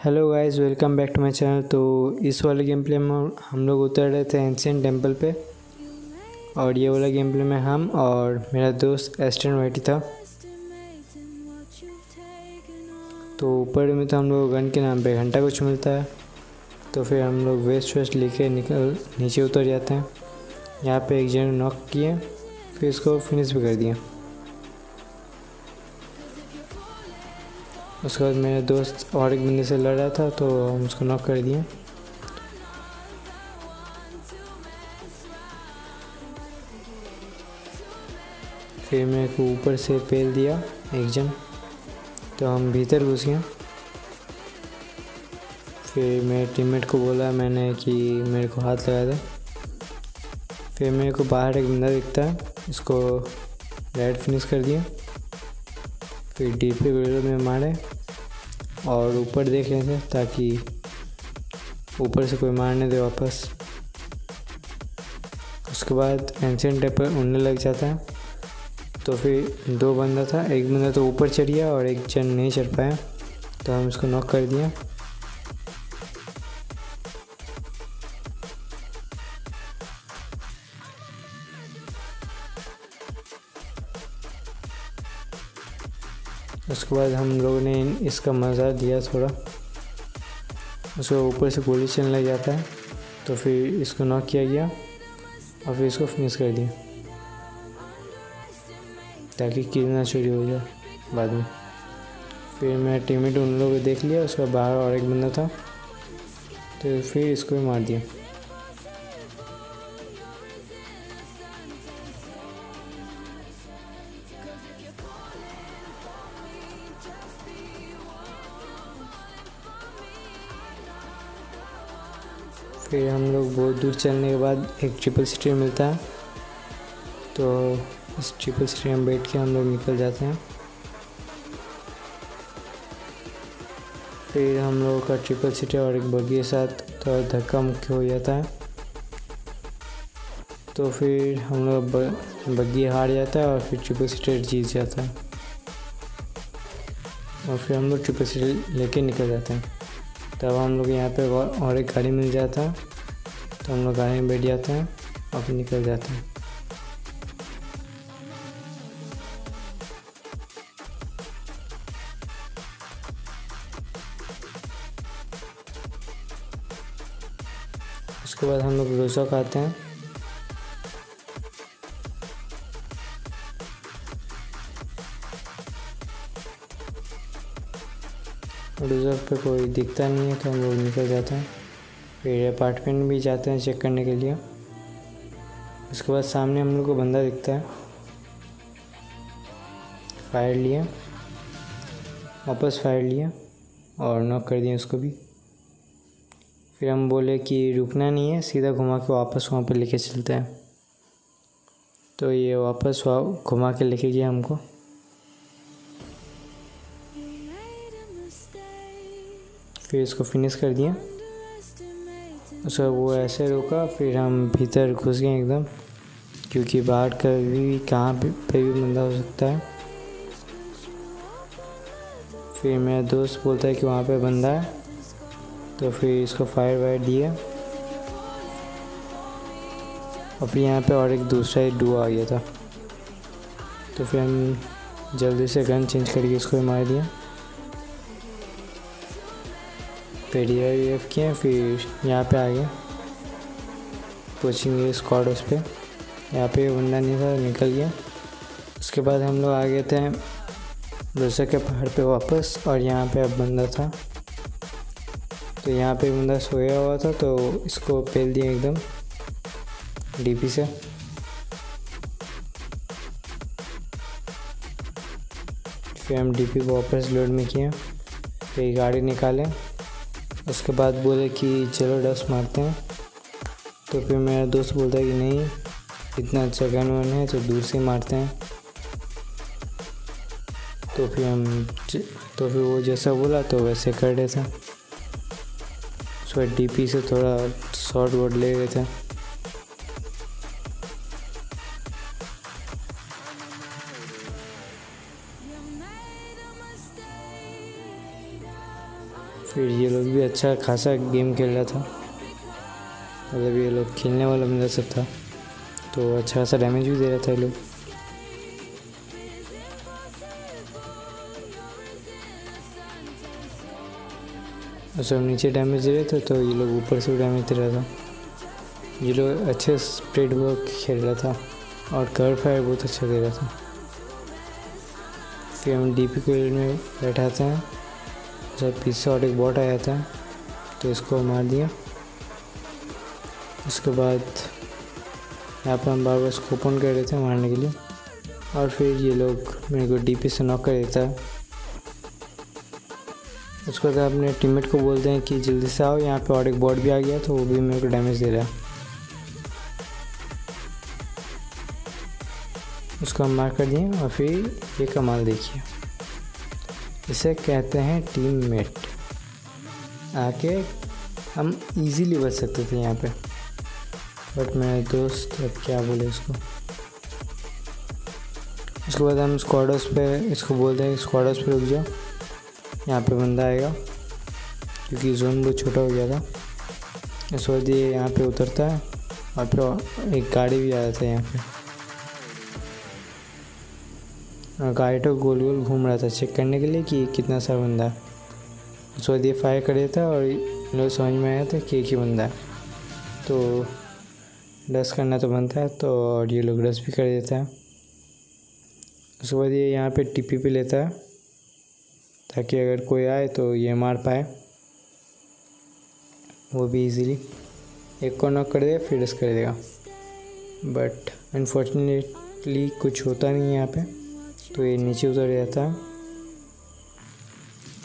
Hello guys, welcome back to my channel. तो इस वाले गेम प्ले में हम लोग उतर रहे थे एंशिएंट टेंपल पे, और ये वाला गेम प्ले में हम और मेरा दोस्त एस्टन वाइटी था। तो ऊपर में तो हम लोग गन के नाम पे घंटा कुछ मिलता है, तो फिर हम लोग वेस्ट लेके निकल नीचे उतर जाते हैं। यहाँ पे एक जन नॉक किए, फिर इसको फिनिश भी कर दिया। उसके बाद मेरा दोस्त और एक बंदे से लड़ रहा था, तो हम उसको नॉक कर दिए। फिर मेरे को ऊपर से पेल दिया एक जन, तो हम भीतर घुस गए। फिर मेरे टीममेट को बोला मैंने कि मेरे को हाथ लगा दे। फिर मेरे को बाहर एक बंदा दिखता है, इसको रेड फिनिश कर दिया। फिर डीपी गोले में मारे और ऊपर देख रहे थे ताकि ऊपर से कोई मारने दे वापस। उसके बाद एंशिएंट टेंपल उड़ने लग जाता है, तो फिर दो बंदा था, एक बंदा तो ऊपर चढ़ गया और एक जन नहीं चढ़ पाया, तो हम इसको नॉक कर दिया। उसके बाद हम लोगों ने इसका मज़ा लिया थोड़ा। उसको ऊपर से गोली चलने लग जाता है, तो फिर इसको नॉक किया गया और फिर इसको फिनिश कर दिया ताकि किल ना चोरी हो जाए बाद में। फिर मेरा टीममेट उन लोगों को देख लिया, उसका बाहर और एक बंदा था, तो फिर इसको भी मार दिया। फिर हम लोग बहुत दूर चलने के बाद एक ट्रिपल सिटी मिलता है, तो इस ट्रिपल सिटी में बैठ के हम लोग निकल जाते हैं। फिर हम लोगों का ट्रिपल सिटी और एक बग्गी के साथ थोड़ा धक्का मुक्की हो जाता है, तो फिर हम लोग बग्गी हार जाता है और फिर ट्रिपल सिटी जीत जाता है। और फिर हम लोग ट्रिपल सिटी लेके निकल जाते हैं। तब हम लोग यहाँ पे और एक गाड़ी मिल जाता है, तो हम लोग गाड़ी में बैठ जाते हैं और फिर निकल जाते हैं। उसके बाद हम लोग रोज़ा खाते हैं। रिजर्व पे कोई दिखता नहीं है, तो हम लोग निकल जाते हैं। फिर अपार्टमेंट भी जाते हैं चेक करने के लिए। उसके बाद सामने हम लोग को बंदा दिखता है, फायर लिया, वापस फायर लिया और नॉक कर दिया उसको भी। फिर हम बोले कि रुकना नहीं है, सीधा घुमा के वापस वहाँ पे लेके चलते हैं, तो ये वापस घुमा के लेके गया हमको। फिर इसको फिनिश कर दिया। उसका वो ऐसे रोका, फिर हम भीतर घुस गए एकदम, क्योंकि बाहर कभी कहाँ पे भी बंदा हो सकता है। फिर मेरा दोस्त बोलता है कि वहाँ पे बंदा है, तो फिर इसको फायर वायर दिया। और फिर यहाँ पे और एक दूसरा ही डुओ आ गया था, तो फिर हम जल्दी से गन चेंज करके इसको मार दिया। फिर ये किए, फिर यहाँ पे आ गए कोचिंग स्क्वाड। उस पर यहाँ पे बंदा नहीं था, निकल गया। उसके बाद हम लोग आ गए थे रोसा के पहाड़ पे वापस, और यहाँ पे अब बंदा था, तो यहाँ पे बंदा सोया हुआ था, तो इसको पेल दिया एकदम डीपी से। फिर हम डीपी को वापस लोड में किए, फिर गाड़ी निकाले। उसके बाद बोले कि चलो डस्ट मारते हैं, तो फिर मेरा दोस्त बोलता है कि नहीं, इतना अच्छा गन वन है तो दूर से मारते हैं। तो फिर वो जैसा बोला तो वैसे कर रहे थे। उसके बाद डीपी से थोड़ा शॉर्ट वॉट ले रहे थे। फिर ये लोग भी अच्छा खासा गेम खेल रहा था, मतलब ये लोग खेलने वाला बंदा सब था, तो अच्छा खासा डैमेज भी दे रहा था ये लोग। और सब नीचे डैमेज दे रहे थे, तो ये लोग ऊपर से डैमेज दे रहा था। ये लोग अच्छे स्प्रेड वर्क खेल रहा था और कर्व फायर बहुत अच्छा दे रहा था। फिर हम डीपी को में बैठाते हैं, जब पीछे और एक बॉट आया था तो इसको मार दिया। उसके बाद यहाँ पर हम बार बार स्कोप ऑन कर रहे थे मारने के लिए, और फिर ये लोग मेरे को डीपी से नॉक कर देता है। उसके बाद अपने टीममेट को बोलते हैं कि जल्दी से आओ, यहाँ पे और एक बॉट भी आ गया, तो वो भी मेरे को डैमेज दे रहा है। उसको हम मार कर दिए, और फिर ये कमाल देखिए, इसे कहते हैं टीममेट। आके हम इजीली बच सकते थे यहाँ पे, बट मेरे दोस्त अब क्या बोले उसको। उसके बाद हम स्क्वाडर्स पे इसको बोलते हैं स्क्वाडर्स पे रुक जाओ, यहाँ पे बंदा आएगा, क्योंकि जोन बहुत छोटा हो गया था। इस वजह ये यहाँ पे उतरता है, और फिर एक गाड़ी भी आ जाता है यहाँ पे, और गाड़ी तो गोल गोल घूम रहा था चेक करने के लिए कि कितना सा बंदा है। उस वक्त ये फायर कर देता है, और लोग समझ में आया था कि एक ही बंदा है, तो डस करना तो बनता है, तो और ये लोग डस भी कर देता है। उसके बाद ये यहाँ पे टीपी पे लेता है, ताकि अगर कोई आए तो ये मार पाए, वो भी इजीली एक को नॉक कर देगा, फिर डस कर देगा। बट अनफॉर्चुनेटली कुछ होता नहीं है यहाँ पे, तो ये नीचे उतर जाता है।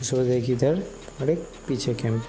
उसके बाद एक इधर और एक पीछे कैंप।